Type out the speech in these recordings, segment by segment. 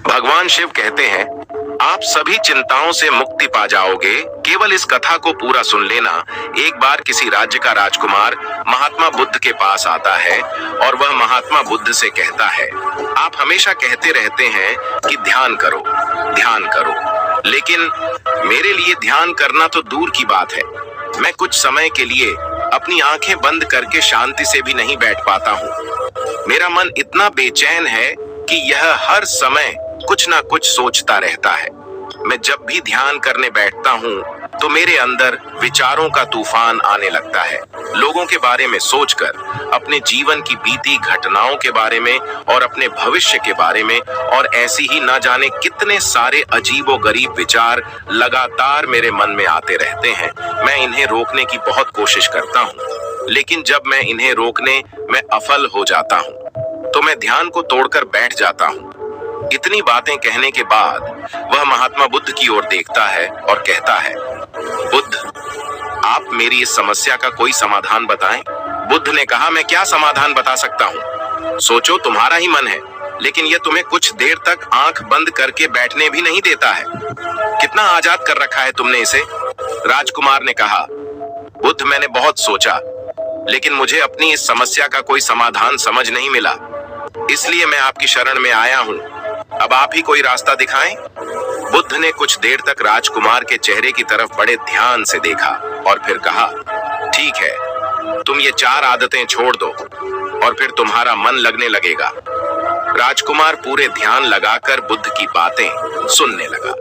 भगवान शिव कहते हैं, आप सभी चिंताओं से मुक्ति पा जाओगे। केवल इस कथा को पूरा सुन लेना। एक बार किसी राज्य का राजकुमार महात्मा बुद्ध के पास आता है और वह महात्मा बुद्ध से कहता है, आप हमेशा कहते रहते हैं कि ध्यान करो, ध्यान करो, लेकिन मेरे लिए ध्यान करना तो दूर की बात है। मैं कुछ समय के लिए अपनी आंखें बंद करके शांति से भी नहीं बैठ पाता हूँ। मेरा मन इतना बेचैन है कि यह हर समय कुछ ना कुछ सोचता रहता है। मैं जब भी ध्यान करने बैठता हूँ तो मेरे अंदर विचारों का तूफान आने लगता है। लोगों के बारे में सोचकर, अपने जीवन की बीती घटनाओं के बारे में और अपने भविष्य के बारे में, और ऐसी ही ना जाने कितने सारे अजीबोगरीब विचार लगातार मेरे मन में आते रहते हैं। मैं इन्हें रोकने की बहुत कोशिश करता हूँ, लेकिन जब मैं इन्हें रोकने में असफल हो जाता हूँ तो मैं ध्यान को तोड़कर बैठ जाता हूँ। इतनी बातें कहने के बाद वह महात्मा बुद्ध की ओर देखता है और कहता है, बुद्ध, आप मेरी इस समस्या का कोई समाधान बताएं। बुद्ध ने कहा, मैं क्या समाधान बता सकता हूँ? सोचो, तुम्हारा ही मन है, लेकिन यह तुम्हें कुछ देर तक आंख बंद करके बैठने भी नहीं देता है। कितना आजाद कर रखा है तुमने इसे। राजकुमार ने कहा, बुद्ध, मैंने बहुत सोचा, लेकिन मुझे अपनी इस समस्या का कोई समाधान समझ नहीं मिला, इसलिए मैं आपकी शरण में आया हूँ। अब आप ही कोई रास्ता दिखाएं। बुद्ध ने कुछ देर तक राजकुमार के चेहरे की तरफ बड़े ध्यान से देखा और फिर कहा, ठीक है, तुम ये 4 आदतें छोड़ दो और फिर तुम्हारा मन लगने लगेगा। राजकुमार पूरे ध्यान लगाकर बुद्ध की बातें सुनने लगा।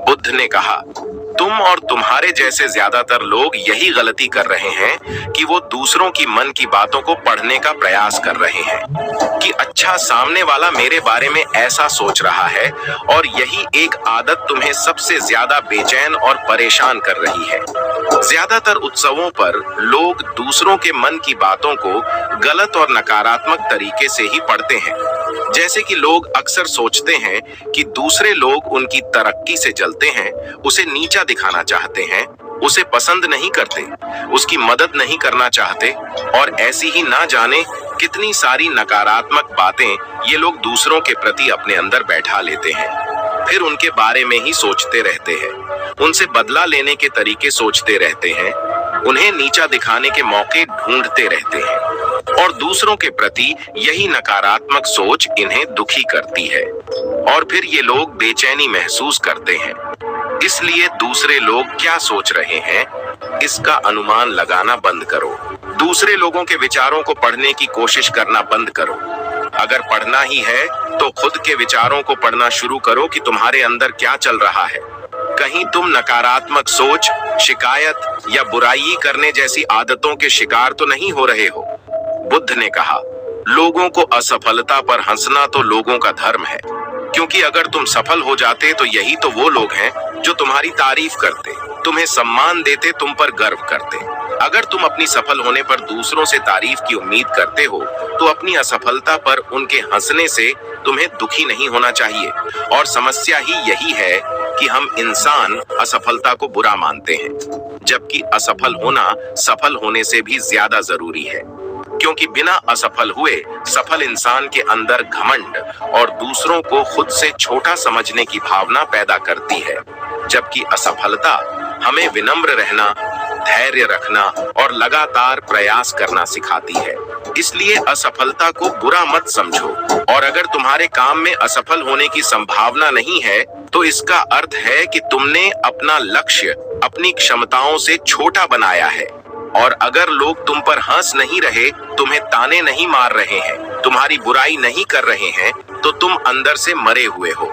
बुद्ध ने कहा, तुम और तुम्हारे जैसे ज्यादातर लोग यही गलती कर रहे हैं कि वो दूसरों की मन की बातों को पढ़ने का प्रयास कर रहे हैं कि अच्छा, सामने वाला मेरे बारे में ऐसा सोच रहा है, और यही एक आदत तुम्हें सबसे ज्यादा बेचैन और परेशान कर रही है। ज्यादातर उत्सवों पर लोग दूसरों के मन की बातों को गलत और नकारात्मक तरीके से ही पढ़ते हैं। जैसे कि लोग अक्सर सोचते हैं कि दूसरे लोग उनकी तरक्की से जलते हैं, उसे नीचा दिखाना चाहते हैं, उसे पसंद नहीं करते, उसकी मदद नहीं करना चाहते, और ऐसी ही ना जाने कितनी सारी नकारात्मक बातें ये लोग दूसरों के प्रति अपने अंदर बैठा लेते हैं। फिर उनके बारे में ही सोचते रहते हैं, उनसे बदला लेने के तरीके सोचते रहते हैं, उन्हें नीचा दिखाने के मौके ढूंढते रहते हैं, और दूसरों के प्रति यही नकारात्मक सोच इन्हें दुखी करती है, और फिर ये लोग बेचैनी महसूस करते हैं। इसलिए दूसरे लोग क्या सोच रहे हैं, इसका अनुमान लगाना बंद करो। दूसरे लोगों के विचारों को पढ़ने की कोशिश करना बंद करो। अगर पढ़ना ही है तो खुद के विचारों को पढ़ना शुरू करो कि तुम्हारे अंदर क्या चल रहा है। कहीं तुम नकारात्मक सोच, शिकायत या बुराई करने जैसी आदतों के शिकार तो नहीं हो रहे हो। बुद्ध ने कहा, लोगों को असफलता पर हंसना तो लोगों का धर्म है, क्योंकि अगर तुम सफल हो जाते तो यही तो वो लोग हैं जो तुम्हारी तारीफ करते, तुम्हें सम्मान देते, तुम पर गर्व करते। अगर तुम अपनी सफल होने पर दूसरों से तारीफ की उम्मीद करते हो तो अपनी असफलता पर उनके हंसने से तुम्हें दुखी नहीं होना चाहिए। और समस्या ही यही है कि हम इंसान असफलता को बुरा मानते हैं, जबकि असफल होना सफल होने से भी ज्यादा जरूरी है, क्योंकि बिना असफल हुए सफल इंसान के अंदर घमंड और दूसरों को खुद से छोटा समझने की भावना पैदा करती है, जबकि असफलता हमें विनम्र रहना, धैर्य रखना और लगातार प्रयास करना सिखाती है। इसलिए असफलता को बुरा मत समझो, और अगर तुम्हारे काम में असफल होने की संभावना नहीं है तो इसका अर्थ है कि तुमने अपना लक्ष्य अपनी क्षमताओं से छोटा बनाया है। और अगर लोग तुम पर हंस नहीं रहे, तुम्हें ताने नहीं मार रहे हैं, तुम्हारी बुराई नहीं कर रहे हैं, तो तुम अंदर से मरे हुए हो।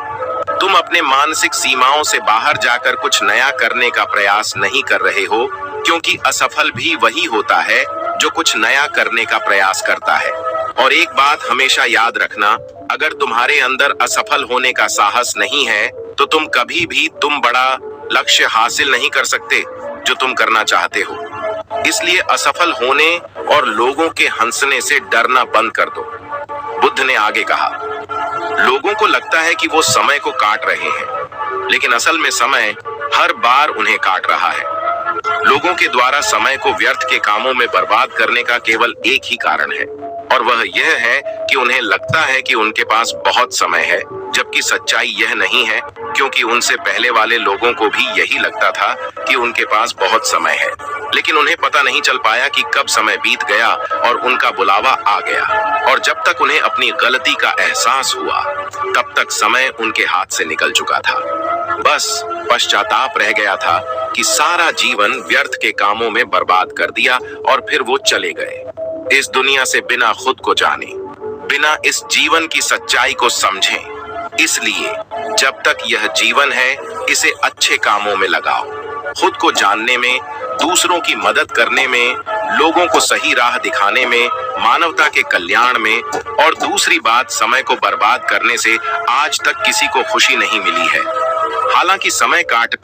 तुम अपने मानसिक सीमाओं से बाहर जाकर कुछ नया करने का प्रयास नहीं कर रहे हो, क्योंकि असफल भी वही होता है जो कुछ नया करने का प्रयास करता है। और एक बात हमेशा याद रखना, अगर तुम्हारे अंदर असफल होने का साहस नहीं है तो तुम कभी भी तुम बड़ा लक्ष्य हासिल नहीं कर सकते जो तुम करना चाहते हो। इसलिए असफल होने और लोगों के हंसने से डरना बंद कर दो। बुद्ध ने आगे कहा, लोगों को लगता है कि वो समय को काट रहे हैं, लेकिन असल में समय हर बार उन्हें काट रहा है। लोगों के द्वारा समय को व्यर्थ के कामों में बर्बाद करने का केवल एक ही कारण है, और वह यह है कि उन्हें लगता है कि उनके पास बहुत समय है, जबकि सच्चाई यह नहीं है, क्योंकि उनसे पहले वाले लोगों को भी यही लगता था कि उनके पास बहुत समय है, लेकिन उन्हें पता नहीं चल पाया कि कब समय बीत गया और उनका बुलावा आ गया। और जब तक उन्हें अपनी गलती का एहसास हुआ, तब तक समय उनके हाथ से निकल चुका था। बस पश्चाताप रह गया था कि सारा जीवन व्यर्थ के कामों में बर्बाद कर दिया और फिर वो चले गए, इस दुनिया से बिना खुद को जाने, बिना इस जीवन की सच्चाई को समझे। इसलिए जब तक यह जीवन है, इसे अच्छे कामों में लगाओ, खुद को जानने में, दूसरों की मदद करने में, लोगों को सही राह दिखाने में, मानवता के कल्याण में। और दूसरी बात, समय को बर्बाद करने से आज तक किसी को खुशी नहीं मिली है। हालांकि समय काट